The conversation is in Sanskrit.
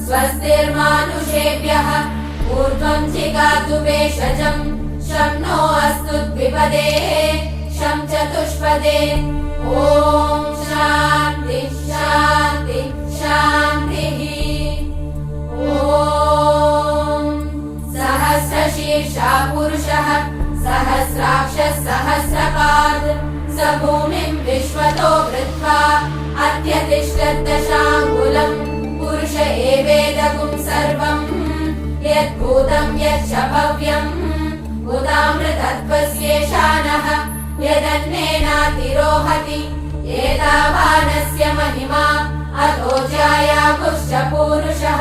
स्वस्तिर्मानुषेभ्यः ऊर्ध्वं जिगातु भेषजम् शं नो अस्तु द्विपदे शं चतुष्पदे ॐ शान्ति शान्ति शान्तिः ॐ सहस्रशीर्षा पुरुषः सहस्राक्षः सहस्रपाद स भूमिं विश्वतो वृत्वा अत्यतिष्ठद्दशाङ्गुलम् पुरुष एवेदगुं सर्वम् यद्भूतं यच्च भव्यम् उदामृतत्वस्येषानः यदन्नेनातिरोहति एतावानस्य महिमा अतो जायागुश्च पूरुषः।